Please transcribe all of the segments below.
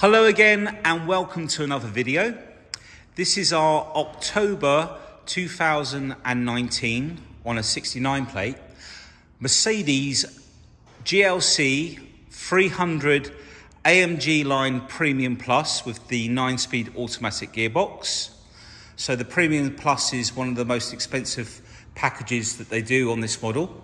Hello again and welcome to another video. This is our October 2019 on a 69 plate Mercedes GLC 300 AMG line Premium Plus with the 9-speed automatic gearbox. So the Premium Plus is one of the most expensive packages that they do on this model.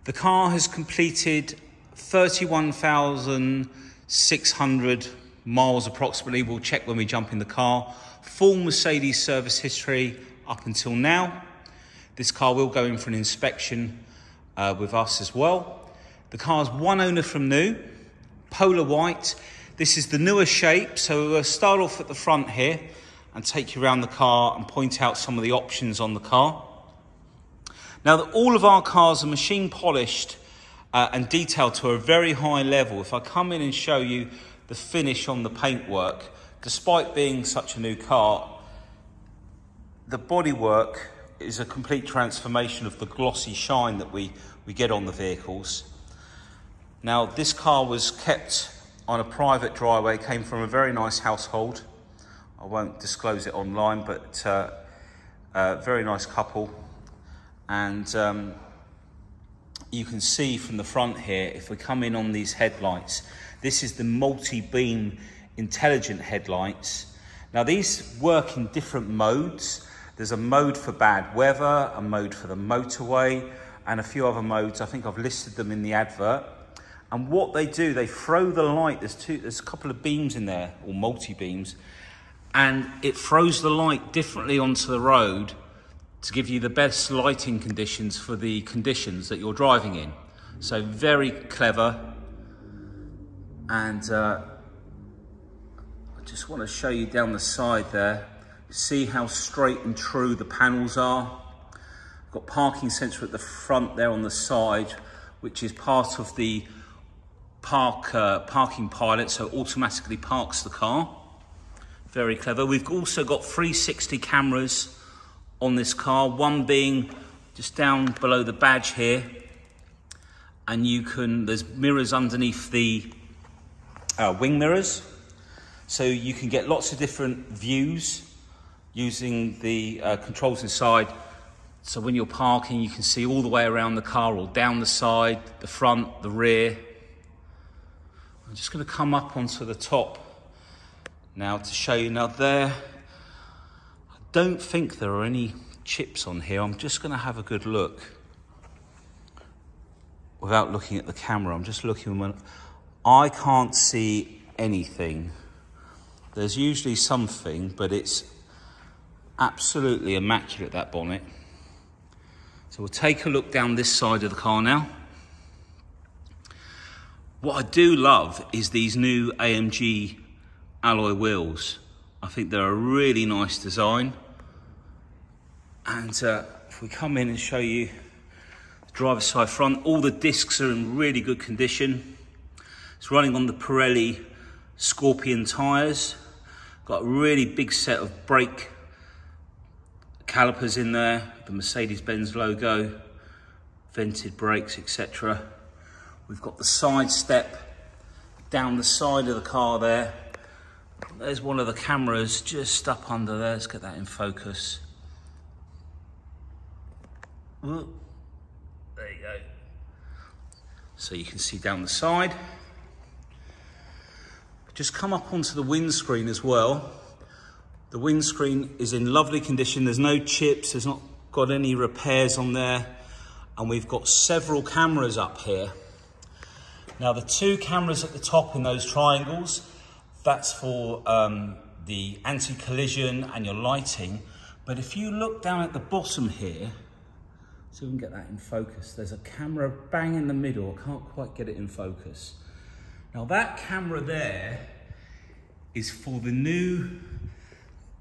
The car has completed 31,600 miles approximately. We'll check when we jump in the car. Full Mercedes service history up until now. This car will go in for an inspection with us as well. The car's one owner from new, Polar White. This is the newer shape, so we'll start off at the front here and take you around the car and point out some of the options on the car. Now, all of our cars are machine polished and detailed to a very high level. If I come in and show you the finish on the paintwork, despite being such a new car, the bodywork is a complete transformation of the glossy shine that we get on the vehicles. Now, this car was kept on a private driveway, came from a very nice household. I won't disclose it online, but a very nice couple. And you can see from the front here, if we come in on these headlights, this is the multi-beam intelligent headlights. Now, these work in different modes. There's a mode for bad weather, a mode for the motorway, and a few other modes. I think I've listed them in the advert. And what they do, they throw the light. There's a couple of beams in there, or multi-beams, and it throws the light differently onto the road to give you the best lighting conditions for the conditions that you're driving in. So very clever. And I just want to show you down the side there. See how straight and true the panels are. I've got parking sensor at the front there on the side, which is part of the parking pilot, so it automatically parks the car. Very clever. We've also got 360 cameras on this car, one being just down below the badge here, and there's mirrors underneath the wing mirrors, so you can get lots of different views using the controls inside. So when you're parking, you can see all the way around the car, or down the side, the front, the rear. I'm just going to come up onto the top now to show you. Now there, I don't think there are any chips on here. I'm just going to have a good look without looking at the camera. I'm just looking when I can't see anything. There's usually something, but it's absolutely immaculate, that bonnet. So we'll take a look down this side of the car now. What I do love is these new AMG alloy wheels. I think they're a really nice design. And if we come in and show you the driver's side front, all the discs are in really good condition. It's running on the Pirelli Scorpion tyres. Got a really big set of brake calipers in there, the Mercedes-Benz logo, vented brakes, etc. We've got the side step down the side of the car there. There's one of the cameras just up under there. Let's get that in focus. Ooh, there you go. So you can see down the side. Just come up onto the windscreen as well. The windscreen is in lovely condition. There's no chips. There's not got any repairs on there. And we've got several cameras up here. Now, the two cameras at the top in those triangles, that's for the anti-collision and your lighting. But if you look down at the bottom here, so we can get that in focus, there's a camera bang in the middle. I can't quite get it in focus. Now, that camera there is for the new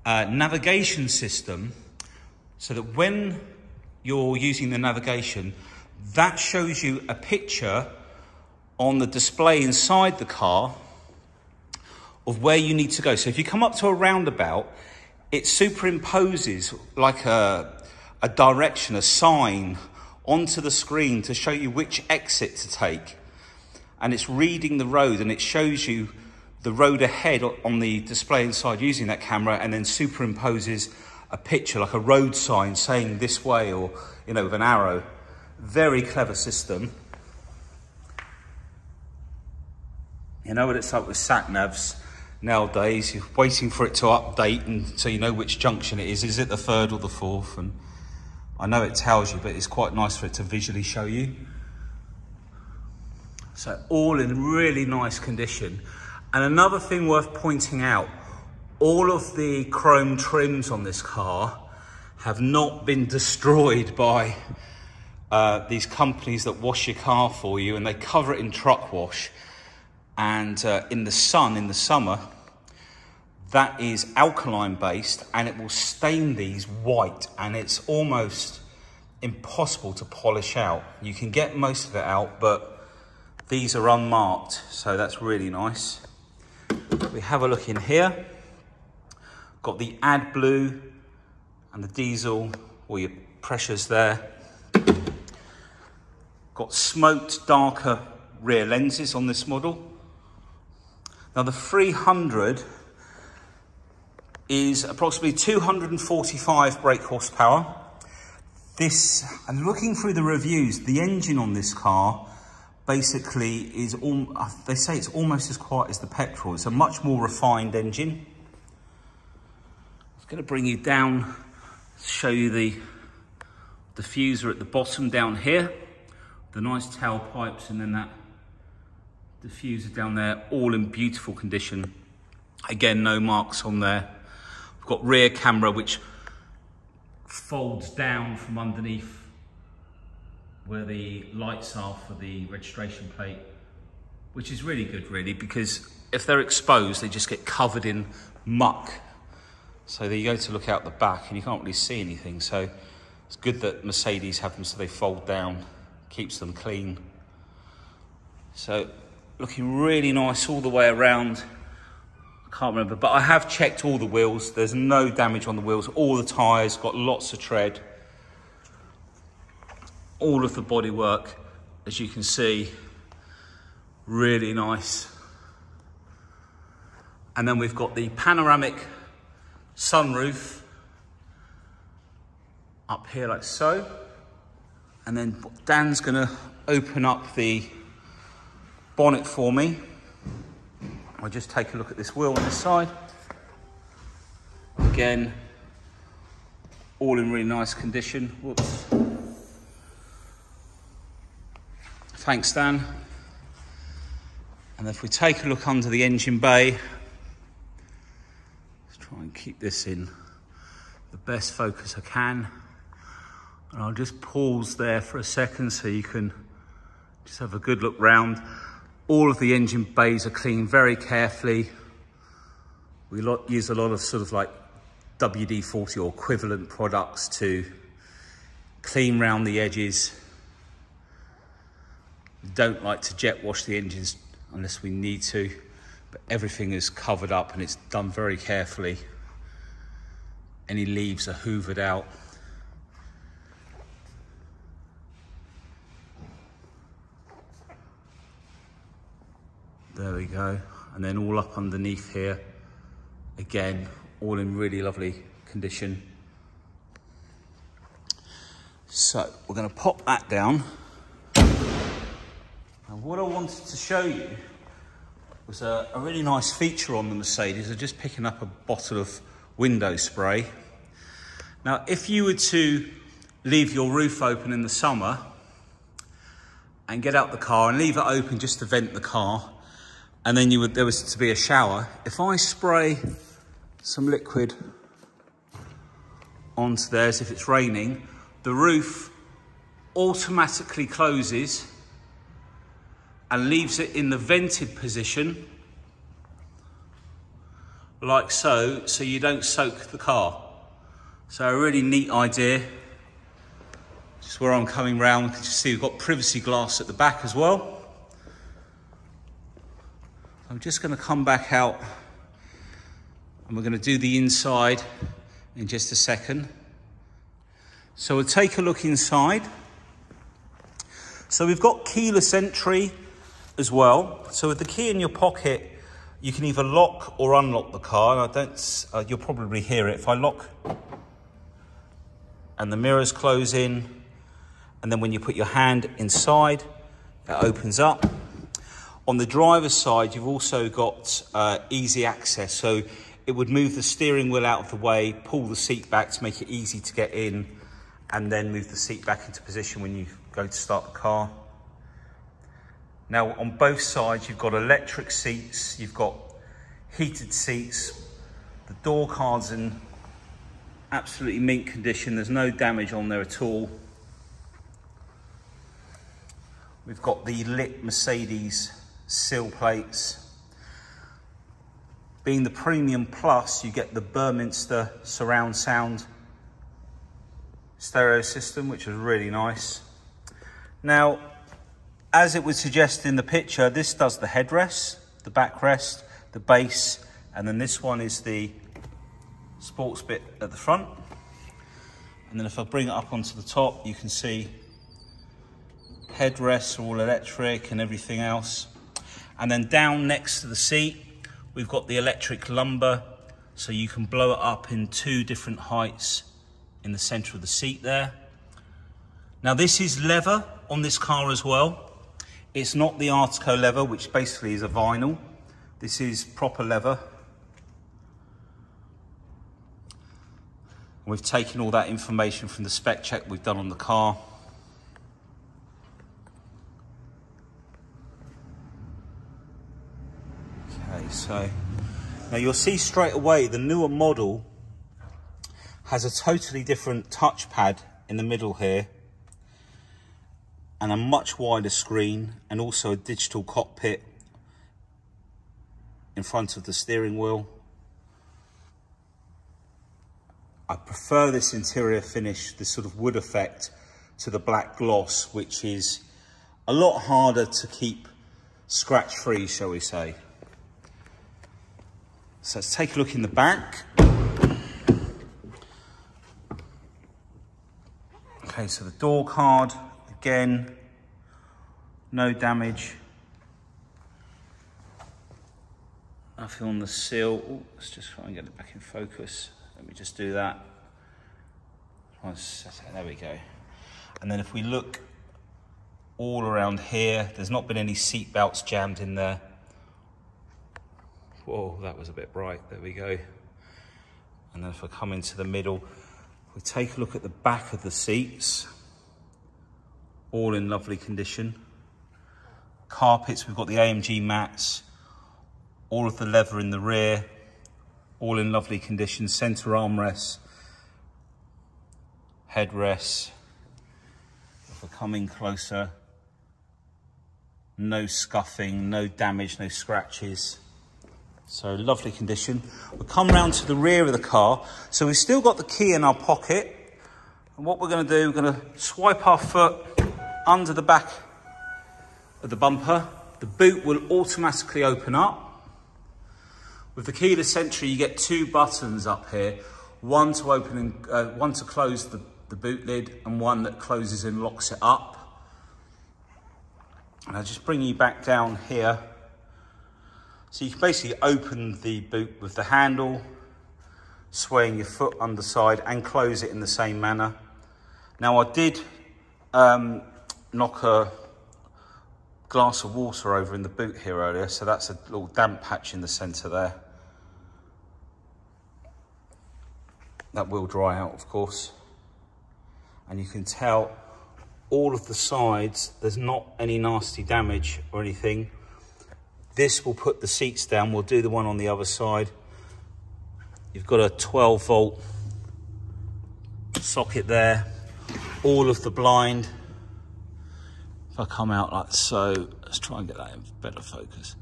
navigation system, so that when you're using the navigation, that shows you a picture on the display inside the car of where you need to go. So if you come up to a roundabout, it superimposes like a direction, a sign onto the screen to show you which exit to take. And it's reading the road, and it shows you the road ahead on the display inside using that camera, and then superimposes a picture like a road sign saying this way, or, you know, with an arrow. Very clever system. You know what it's like with sat-navs nowadays, you're waiting for it to update and so you know which junction it is. Is it the 3rd or the 4th? And I know it tells you, but it's quite nice for it to visually show you. So all in really nice condition. And another thing worth pointing out, all of the chrome trims on this car have not been destroyed by these companies that wash your car for you, and they cover it in truck wash. And in the sun, in the summer, that is alkaline based, and it will stain these white, and it's almost impossible to polish out. You can get most of it out, but these are unmarked, so that's really nice. We have a look in here. Got the AdBlue and the diesel, all your pressures there. Got smoked darker rear lenses on this model. Now the 300 is approximately 245 brake horsepower. This, and looking through the reviews, the engine on this car basically is, they say it's almost as quiet as the petrol. It's a much more refined engine. I'm going to bring you down, show you the diffuser at the bottom down here, the nice tailpipes, and then that diffuser down there, all in beautiful condition. Again, no marks on there. We've got rear camera which folds down from underneath where the lights are for the registration plate, which is really good really, because if they're exposed they just get covered in muck. So there you go to look out the back and you can't really see anything. So it's good that Mercedes have them so they fold down, keeps them clean. So looking really nice all the way around. I can't remember, but I have checked all the wheels. There's no damage on the wheels. All the tyres got lots of tread. All of the bodywork, as you can see, really nice. And then we've got the panoramic sunroof up here like so. And then Dan's gonna open up the bonnet for me. I'll just take a look at this wheel on this side. Again, all in really nice condition. Whoops. Thanks, Dan. And if we take a look under the engine bay, let's try and keep this in the best focus I can. And I'll just pause there for a second so you can just have a good look round. All of the engine bays are cleaned very carefully. We use a lot of sort of like WD-40 or equivalent products to clean round the edges. We don't like to jet wash the engines unless we need to, but everything is covered up and it's done very carefully. Any leaves are hoovered out. There we go. And then all up underneath here, again, all in really lovely condition. So we're going to pop that down. And what I wanted to show you was a really nice feature on the Mercedes. I'm just picking up a bottle of window spray. Now, if you were to leave your roof open in the summer and get out the car and leave it open just to vent the car, and then there was to be a shower, if I spray some liquid onto there as if it's raining, the roof automatically closes and leaves it in the vented position like so, so you don't soak the car. So a really neat idea. Just where I'm coming round, you can see we've got privacy glass at the back as well. I'm just going to come back out and we're going to do the inside in just a second. So we'll take a look inside. So we've got keyless entry as well. So with the key in your pocket, You can either lock or unlock the car, and I don't, you'll probably hear it. If I lock and the mirrors close in, and then when you put your hand inside, it opens up. On the driver's side, you've also got easy access. So it would move the steering wheel out of the way, pull the seat back to make it easy to get in, and then move the seat back into position when you go to start the car. Now, on both sides, you've got electric seats, you've got heated seats. The door card's in absolutely mint condition. There's no damage on there at all. We've got the lit Mercedes sill plates. Being the Premium Plus, you get the Burminster surround sound stereo system, which is really nice. Now, as it would suggest in the picture, this does the headrest, the backrest, the base, and then this one is the sports bit at the front. And then if I bring it up onto the top, you can see headrests are all electric and everything else. And then down next to the seat, we've got the electric lumbar, so you can blow it up in 2 different heights in the center of the seat there. Now this is leather on this car as well. It's not the Artico leather, which basically is a vinyl. This is proper leather. We've taken all that information from the spec check we've done on the car. Okay, so now you'll see straight away the newer model has a totally different touchpad in the middle here, and a much wider screen, and also a digital cockpit in front of the steering wheel. I prefer this interior finish, this sort of wood effect, to the black gloss, which is a lot harder to keep scratch-free, shall we say. So let's take a look in the back. Okay, so the door card, again, no damage. Nothing on the sill. Ooh, let's just try and get it back in focus. Let me just do that. There we go. And then if we look all around here, there's not been any seat belts jammed in there. Whoa, that was a bit bright. There we go. And then if I come into the middle, we take a look at the back of the seats, all in lovely condition. Carpets, we've got the AMG mats, all of the leather in the rear, all in lovely condition. Center armrests, headrests. If we come in closer, no scuffing, no damage, no scratches. So lovely condition. We'll come round to the rear of the car. So we've still got the key in our pocket. And what we're going to do, we're going to swipe our foot under the back of the bumper. The boot will automatically open up. With the keyless entry, you get 2 buttons up here. One to open and one to close the boot lid, and one that closes and locks it up. And I'll just bring you back down here. So you can basically open the boot with the handle, swaying your foot underside, and close it in the same manner. Now I did knock a glass of water over in the boot here earlier, so that's a little damp patch in the centre there. That will dry out, of course. And you can tell all of the sides, there's not any nasty damage or anything. This will put the seats down. We'll do the one on the other side. You've got a 12-volt socket there. All of the blind. If I come out like so, let's try and get that in better focus.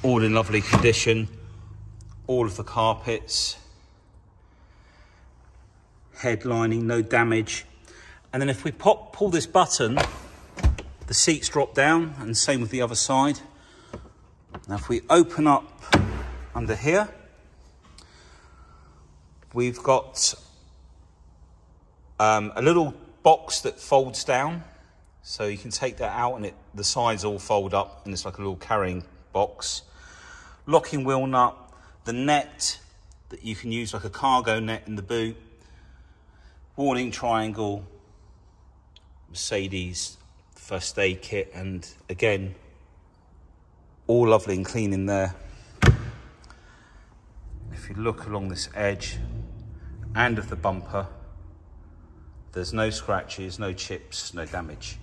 All in lovely condition. All of the carpets. Headlining, no damage. And then if we pull this button, the seats drop down, and same with the other side. Now if we open up under here, we've got a little box that folds down. So you can take that out and the sides all fold up, and it's like a little carrying box. locking wheel nut, the net that you can use like a cargo net in the boot, warning triangle, Mercedes first aid kit, and again, all lovely and clean in there. If you look along this edge and of the bumper, there's no scratches, no chips, no damage.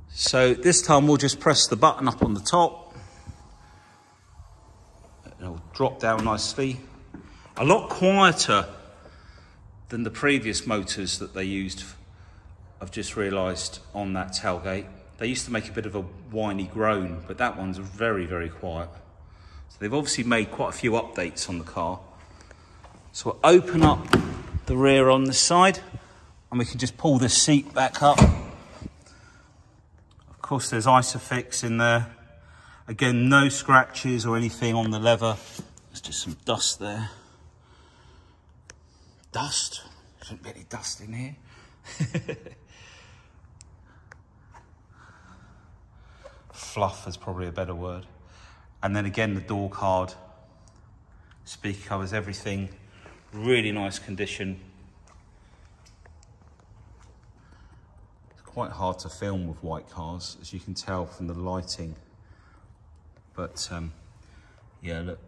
So this time we'll just press the button up on the top. It'll drop down nicely. A lot quieter than the previous motors that they used, I've just realised, on that tailgate. They used to make a bit of a whiny groan, but that one's very, very quiet. So they've obviously made quite a few updates on the car. So we'll open up the rear on this side, and we can just pull this seat back up. Of course, there's Isofix in there. Again, no scratches or anything on the leather. There's just some dust there. Dust? There shouldn't be any dust in here. Fluff is probably a better word. And then again, the door card. Speaker covers, everything. Really nice condition. It's quite hard to film with white cars, as you can tell from the lighting. But yeah, look.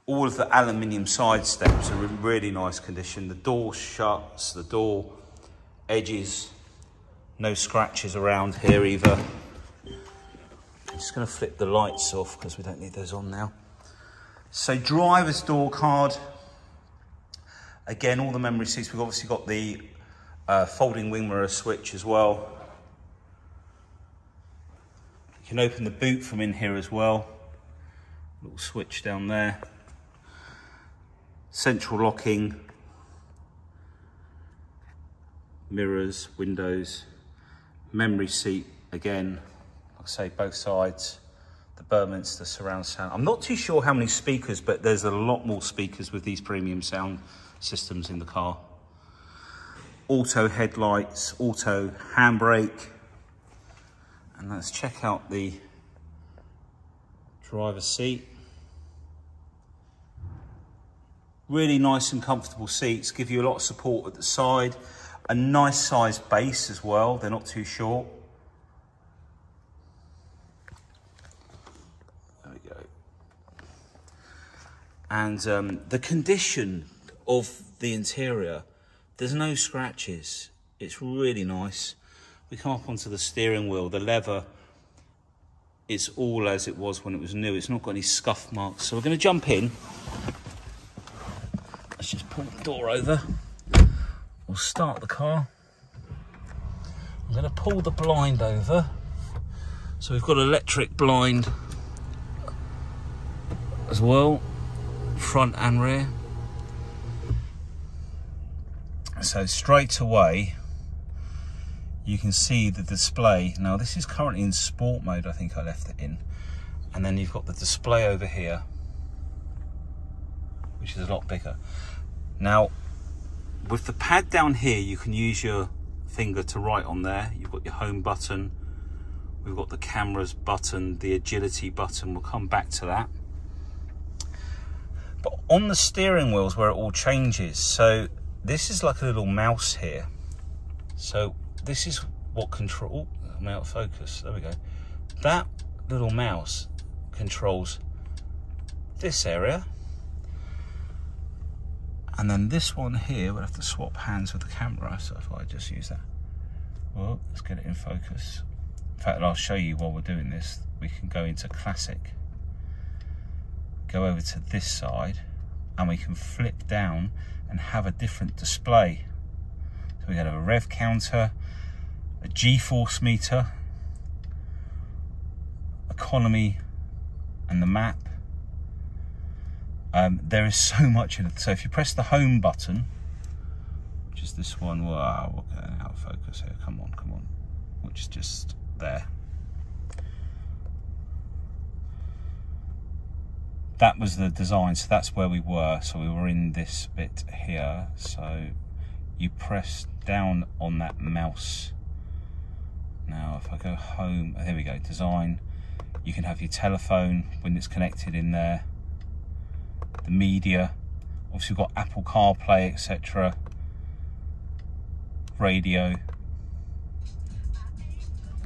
All of the aluminium side steps are in really nice condition. The door shuts, the door edges, no scratches around here either. I'm just going to flip the lights off because we don't need those on now. So driver's door card. Again, all the memory seats. We've obviously got the folding wing mirror switch as well. You can open the boot from in here as well. Little switch down there. Central locking. Mirrors, windows. Memory seat again. Like I say, both sides. The Burmester surround sound. I'm not too sure how many speakers, but there's a lot more speakers with these premium sound systems in the car. Auto headlights, auto handbrake. And let's check out the driver's seat. Really nice and comfortable seats, give you a lot of support at the side. A nice sized base as well, they're not too short. There we go. And the condition of the interior, there's no scratches. It's really nice. We come up onto the steering wheel, the leather, it's all as it was when it was new. It's not got any scuff marks. So we're going to jump in. Let's just pull the door over. We'll start the car. I'm going to pull the blind over. So we've got electric blind as well, front and rear. So straight away, you can see the display. Now this is currently in sport mode, I think I left it in. And then you've got the display over here, which is a lot bigger. Now, with the pad down here, you can use your finger to write on there. You've got your home button. We've got the cameras button, the agility button. We'll come back to that. But on the steering wheel's where it all changes. So this is like a little mouse here. So this is what control, I'm out of focus, there we go. That little mouse controls this area. And then this one here, we'll have to swap hands with the camera. So if I just use that, well, let's get it in focus. In fact, I'll show you while we're doing this. We can go into classic, go over to this side, and we can flip down and have a different display. So we have a rev counter, a G-force meter, economy, and the map. There is so much in it. So if you press the home button, which is this one, wow, we're getting out of focus here, come on, which is just there. That was the design, so that's where we were. So we were in this bit here. So you press down on that mouse Now if I go home, there we go, design. You can have your telephone when it's connected in there. The media. Obviously we've got Apple CarPlay, etc. Radio.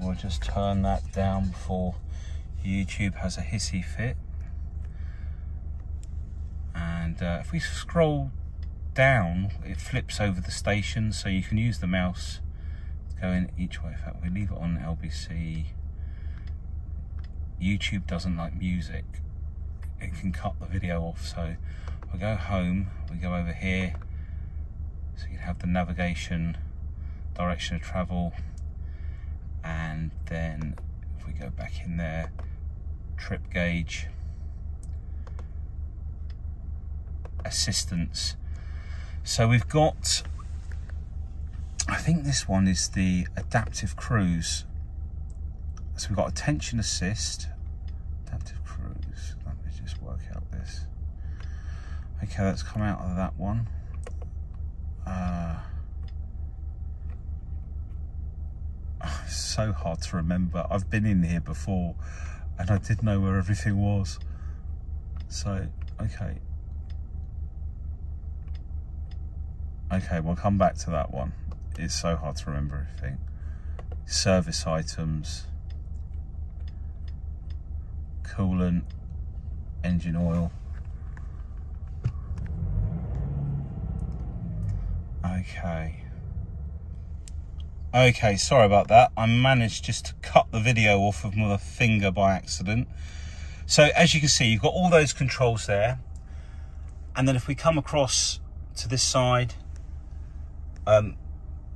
We'll just turn that down before YouTube has a hissy fit. And if we scroll down, it flips over the stations, so you can use the mouse to go in each way. In fact, we leave it on LBC. YouTube doesn't like music. It can cut the video off, so we go home, we go over here, so you can have the navigation, direction of travel, and then if we go back in there, trip gauge, assistance. So we've got, I think this one is the adaptive cruise. So we've got attention assist, adaptive cruise. Let me just work out this. Okay, let's come out of that one. It's so hard to remember. I've been in here before and I did know where everything was. So, okay. Okay, we'll come back to that one. It's so hard to remember everything. Service items, coolant, engine oil. Okay, sorry about that. I managed just to cut the video off of my finger by accident. So as you can see, you've got all those controls there. And then if we come across to this side,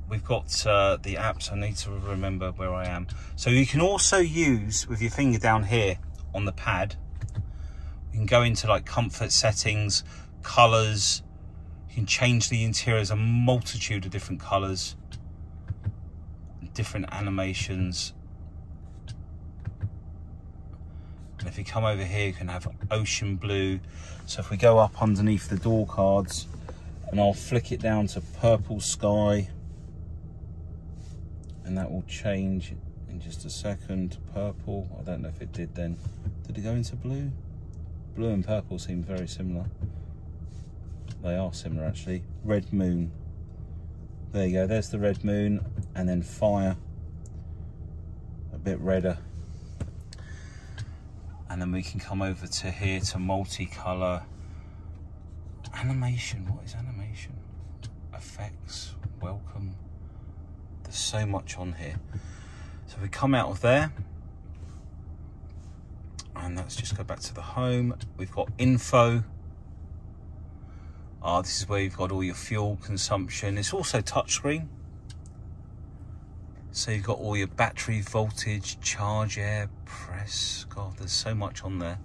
we've got the apps. I need to remember where I am. So you can also use, with your finger down here on the pad, you can go into like comfort settings, colors. You can change the interiors, a multitude of different colors, different animations. And if you come over here, you can have ocean blue. So if we go up underneath the door cards, and I'll flick it down to purple sky, and that will change in just a second. Purple, I don't know if it did then. Did it go into blue? Blue and purple seem very similar. They are similar actually. Red moon. There you go, there's the red moon, and then fire, a bit redder. And then we can come over to here to multicolour. Animation, what is animation? Effects, welcome. There's so much on here. So we come out of there, and let's just go back to the home. We've got info. This is where you've got all your fuel consumption. It's also touchscreen. So you've got all your battery voltage, charge air, press. God, there's so much on there.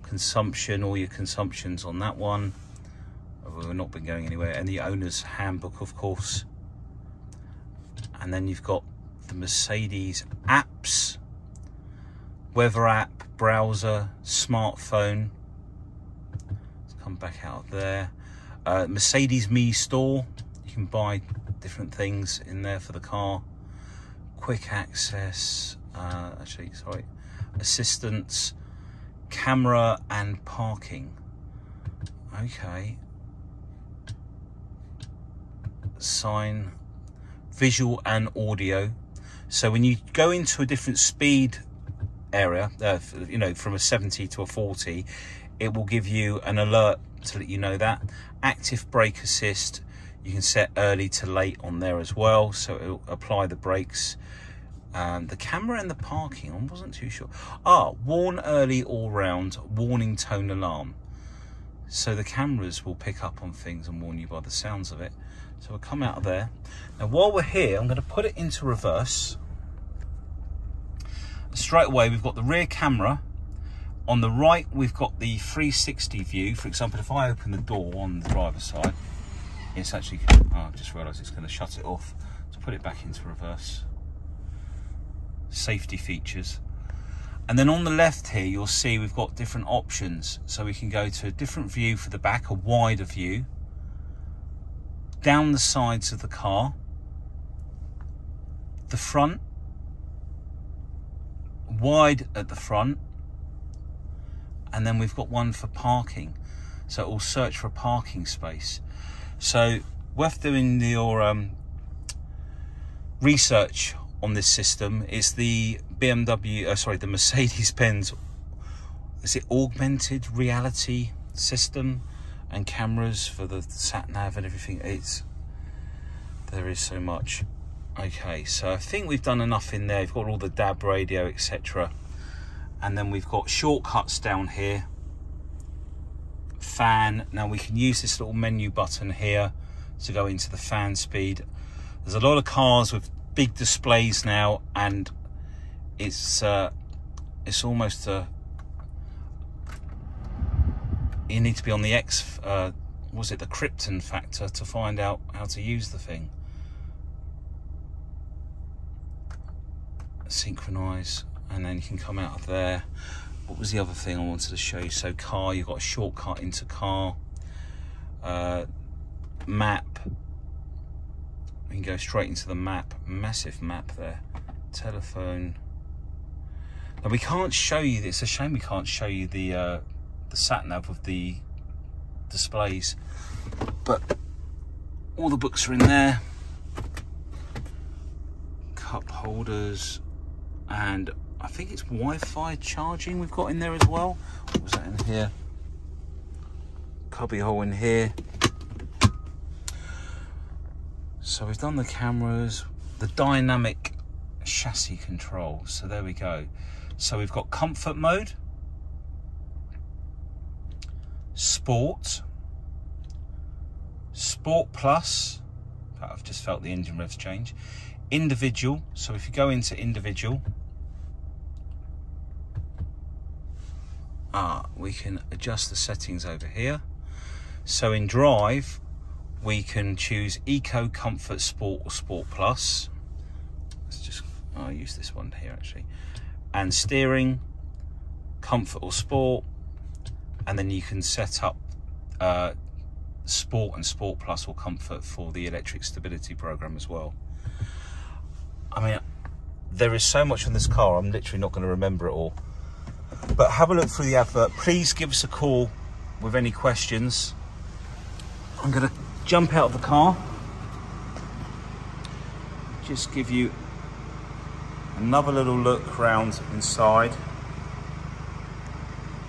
Consumption, all your consumptions on that one. We've not been going anywhere. And the owner's handbook, of course. And then you've got the Mercedes apps, weather app, browser, smartphone. Let's come back out of there. Mercedes Me store, you can buy different things in there for the car. Quick access, assistance, camera and parking. Okay. Sign, visual and audio. So when you go into a different speed area, you know, from a 70 to a 40, it will give you an alert to let you know that. Active brake assist, you can set early to late on there as well, so it'll apply the brakes. The camera and the parking, I wasn't too sure. Warn early all round, warning tone alarm. So the cameras will pick up on things and warn you by the sounds of it. So we'll come out of there. Now while we're here, I'm going to put it into reverse. Straight away, we've got the rear camera. On the right, we've got the 360 view. For example, if I open the door on the driver's side, it's actually, I just realised it's going to shut it off. So put it back into reverse. Safety features. And then on the left here, you'll see we've got different options. So we can go to a different view for the back, a wider view. Down the sides of the car. The front. wide at the front, and then we've got one for parking, so it will search for a parking space. So worth doing your research on this system. Is the the Mercedes-Benz, is it augmented reality system and cameras for the sat nav and everything? There is so much. Okay, so I think we've done enough in there. We've got all the DAB radio, etc. And then we've got shortcuts down here. Fan. Now we can use this little menu button here to go into the fan speed. There's a lot of cars with big displays now, and it's almost you need to be on the the Krypton factor to find out how to use the thing. Synchronize, and then you can come out of there. What was the other thing I wanted to show you? So car, you've got a shortcut into car. Map, we can go straight into the map. Massive map there. Telephone. Now we can't show you this. It's a shame we can't show you the sat nav of the displays, but all the books are in there. Cup holders, and I think it's Wi-Fi charging we've got in there as well. What was that in here? Cubby hole in here. So we've done the cameras, the dynamic chassis control. So there we go. So we've got comfort mode, sport, sport plus. I've just felt the engine revs change. Individual. So if you go into individual, we can adjust the settings over here. So in drive, we can choose Eco, Comfort, Sport, or Sport Plus. Let's just, I'll use this one here actually. And steering, Comfort or Sport, and then you can set up Sport and Sport Plus or Comfort for the electric stability program as well. I mean, there is so much on this car, I'm literally not going to remember it all. But have a look through the advert. Please give us a call with any questions. I'm going to jump out of the car, just give you another little look round inside.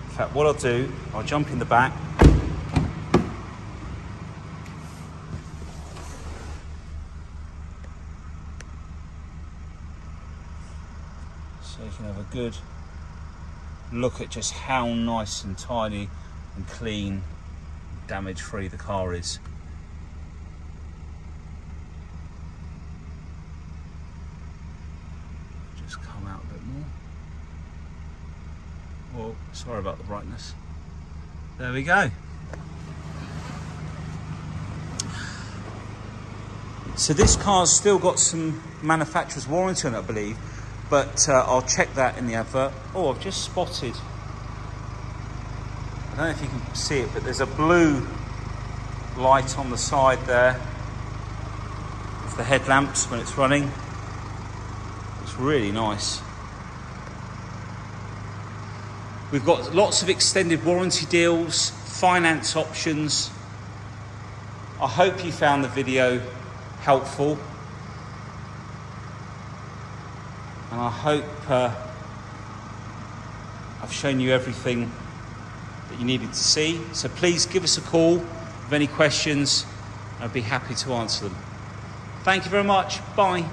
In fact, what I'll do, I'll jump in the back. So you can have a good look at just how nice and tidy and clean, damage free the car is. Just come out a bit more. Oh, sorry about the brightness. There we go. So this car's still got some manufacturer's warranty on it, I believe, but I'll check that in the advert. Oh, I've just spotted, I don't know if you can see it, but there's a blue light on the side there. It's the headlamps when it's running. It's really nice. We've got lots of extended warranty deals, finance options. I hope you found the video helpful. And I hope I've shown you everything that you needed to see. So please give us a call with any questions. I'd be happy to answer them. Thank you very much. Bye.